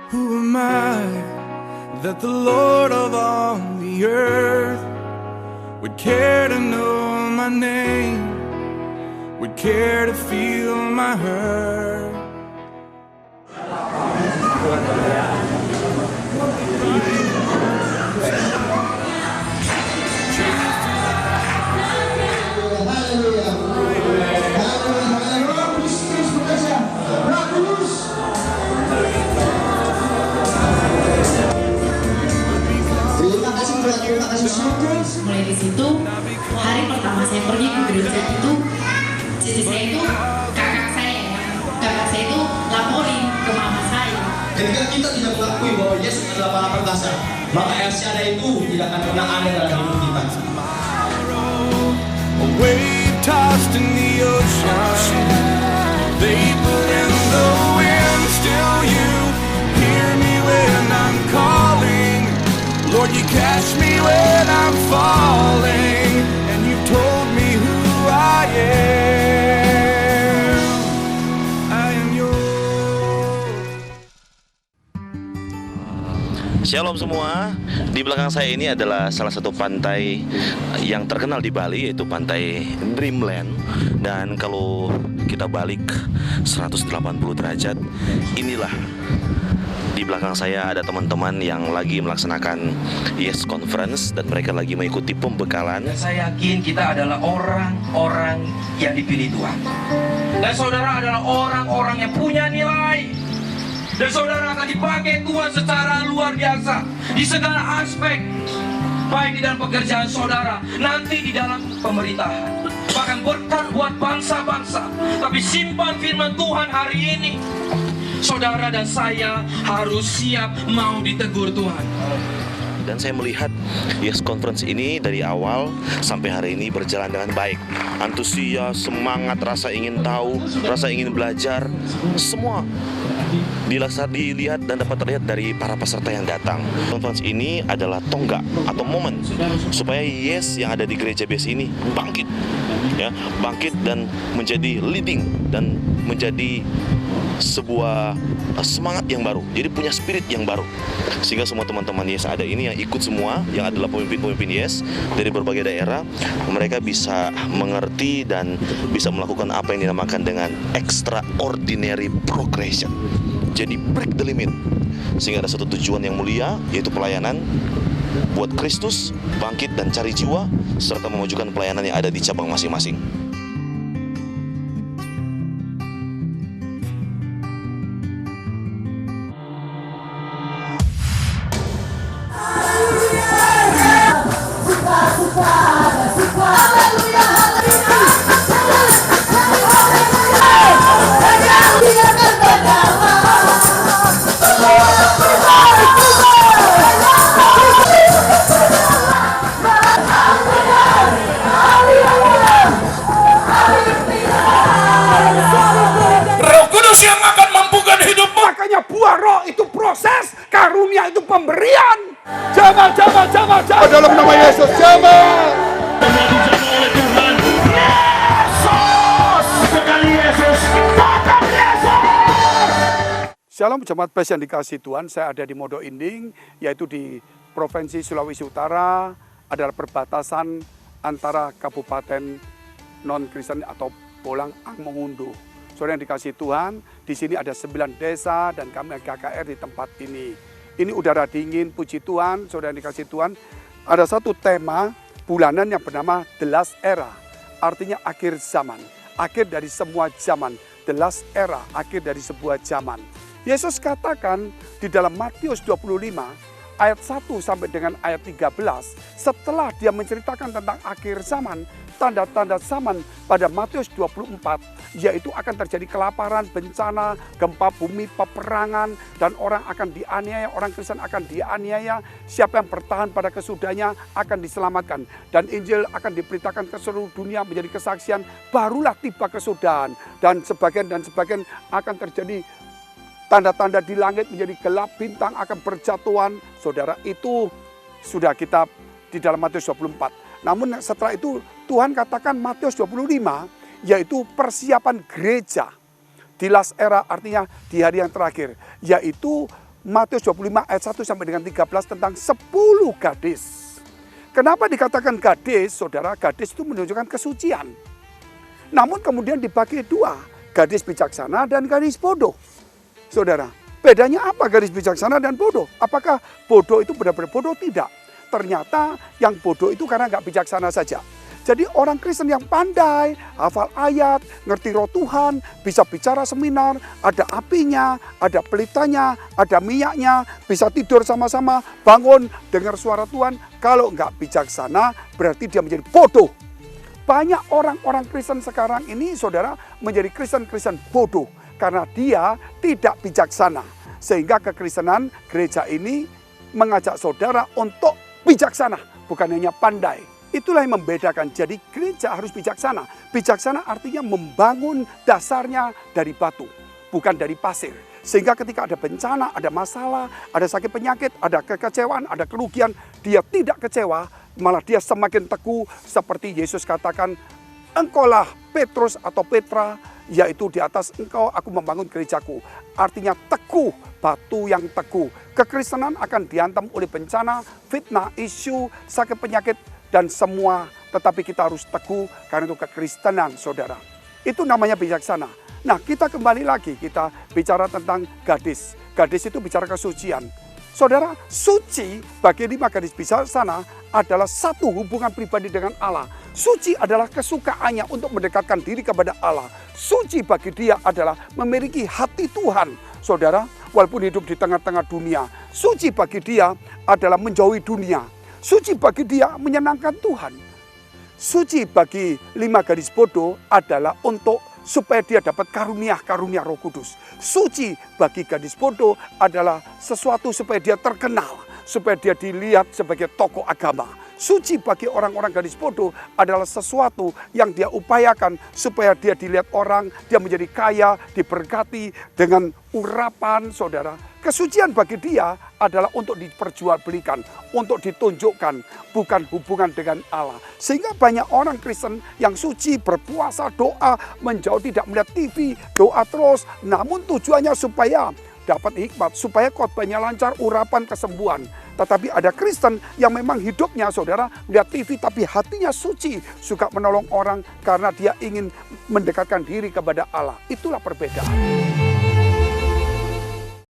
Who am I that the Lord of all the earth would care to know my name, would care to feel my hurt? Mulai di situ, hari pertama saya pergi ke gereja itu, cici saya itu kakak saya itu laporin ke mama saya. Ketika kita tidak mengakui bahwa Yesus adalah para perkasa, maka yang ada itu tidak akan pernah ada dalam hidup kita. A wave tossed in the ocean, vapor in the wind, still you hear me when I'm calling. Lord, you catch me when I'm falling, and you told me who I am. I am yours. Shalom semua. Di belakang saya ini adalah salah satu pantai yang terkenal di Bali, yaitu pantai Dreamland. Dan kalau kita balik 180 derajat, inilah di belakang saya ada teman-teman yang lagi melaksanakan Yes Conference, dan mereka lagi mengikuti pembekalan. Saya yakin kita adalah orang-orang yang dipilih Tuhan. Dan saudara adalah orang-orang yang punya nilai. Dan saudara akan dipakai Tuhan secara luar biasa di segala aspek, baik di dalam pekerjaan saudara, nanti di dalam pemerintahan, bahkan berkat buat bangsa-bangsa. Tapi simpan firman Tuhan hari ini. Saudara dan saya harus siap mau ditegur Tuhan. Dan saya melihat Yes Conference ini dari awal sampai hari ini berjalan dengan baik. Antusias, semangat, rasa ingin tahu, rasa ingin belajar, semua dilihat dan dapat terlihat dari para peserta yang datang. Conference ini adalah tonggak atau momen supaya Yes yang ada di gereja BS ini bangkit, ya, bangkit dan menjadi leading dan menjadi sebuah semangat yang baru, jadi punya spirit yang baru, sehingga semua teman-teman Yes ada ini yang ikut semua, yang adalah pemimpin-pemimpin Yes dari berbagai daerah, mereka bisa mengerti dan bisa melakukan apa yang dinamakan dengan extraordinary progression. Jadi break the limit, sehingga ada satu tujuan yang mulia, yaitu pelayanan buat Kristus, bangkit dan cari jiwa, serta memajukan pelayanan yang ada di cabang masing-masing. Buah roh itu proses, karunia itu pemberian. Jamaah dalam nama Yesus, jamaah. Oleh Tuhan. Yesus, sekali Yesus, tetap Yesus. Shalom jemaat pes yang dikasihi Tuhan, saya ada di Modo Inding, yaitu di Provinsi Sulawesi Utara, adalah perbatasan antara Kabupaten non-Kristen atau Bolang Angmongundu. Saudara yang dikasihi Tuhan, di sini ada 9 desa dan kami KKR di tempat ini. Ini udara dingin, puji Tuhan, saudara yang dikasihi Tuhan. Ada satu tema bulanan yang bernama The Last Era, artinya akhir zaman, akhir dari semua zaman. The Last Era, akhir dari sebuah zaman. Yesus katakan di dalam Matius 25, ayat 1 sampai dengan ayat 13, setelah dia menceritakan tentang akhir zaman, tanda-tanda zaman pada Matius 24, yaitu akan terjadi kelaparan, bencana, gempa bumi, peperangan, dan orang akan dianiaya, orang Kristen akan dianiaya, siapa yang bertahan pada kesudahnya akan diselamatkan. Dan Injil akan diberitakan ke seluruh dunia menjadi kesaksian, barulah tiba kesudahan. Dan sebagian akan terjadi tanda-tanda di langit menjadi gelap, bintang akan berjatuhan. Saudara, itu sudah kita di dalam Matius 24. Namun setelah itu Tuhan katakan Matius 25, yaitu persiapan gereja di last era, artinya di hari yang terakhir, yaitu Matius 25 ayat 1 sampai dengan 13 tentang 10 gadis. Kenapa dikatakan gadis, saudara? Gadis itu menunjukkan kesucian. Namun kemudian dibagi dua, gadis bijaksana dan gadis bodoh. Saudara, bedanya apa gadis bijaksana dan bodoh? Apakah bodoh itu benar-benar bodoh? Tidak. Ternyata yang bodoh itu karena nggak bijaksana saja. Jadi orang Kristen yang pandai, hafal ayat, ngerti roh Tuhan, bisa bicara seminar, ada apinya, ada pelitanya, ada minyaknya, bisa tidur sama-sama, bangun, dengar suara Tuhan. Kalau nggak bijaksana, berarti dia menjadi bodoh. Banyak orang-orang Kristen sekarang ini, saudara, menjadi Kristen-Kristen bodoh. Karena dia tidak bijaksana. Sehingga kekristenan gereja ini mengajak saudara untuk bijaksana, bukan hanya pandai. Itulah yang membedakan. Jadi gereja harus bijaksana. Bijaksana artinya membangun dasarnya dari batu, bukan dari pasir. Sehingga ketika ada bencana, ada masalah, ada sakit penyakit, ada kekecewaan, ada kerugian, dia tidak kecewa, malah dia semakin teguh seperti Yesus katakan, engkaulah Petrus atau Petra, yaitu di atas engkau aku membangun gerejaku. Artinya teguh, batu yang teguh. Kekristenan akan dihantam oleh bencana, fitnah, isu, sakit penyakit, dan semua, tetapi kita harus teguh karena itu kekristenan, saudara. Itu namanya bijaksana. Nah, kita kembali lagi, kita bicara tentang gadis. Gadis itu bicara kesucian. Saudara, suci bagi 5 gadis bijaksana adalah satu hubungan pribadi dengan Allah. Suci adalah kesukaannya untuk mendekatkan diri kepada Allah. Suci bagi dia adalah memiliki hati Tuhan. Saudara, walaupun hidup di tengah-tengah dunia, suci bagi dia adalah menjauhi dunia. Suci bagi dia menyenangkan Tuhan. Suci bagi 5 gadis bodoh adalah untuk supaya dia dapat karunia Roh Kudus. Suci bagi gadis bodoh adalah sesuatu supaya dia terkenal, supaya dia dilihat sebagai tokoh agama. Suci bagi orang-orang gadis bodoh adalah sesuatu yang dia upayakan supaya dia dilihat orang, dia menjadi kaya, diberkati dengan urapan, saudara. Kesucian bagi dia adalah untuk diperjualbelikan, untuk ditunjukkan, bukan hubungan dengan Allah. Sehingga banyak orang Kristen yang suci, berpuasa, doa, menjauh, tidak melihat TV, doa terus. Namun tujuannya supaya dapat hikmat, supaya khotbahnya lancar, urapan kesembuhan. Tetapi ada Kristen yang memang hidupnya, saudara, melihat TV tapi hatinya suci, suka menolong orang karena dia ingin mendekatkan diri kepada Allah. Itulah perbedaan.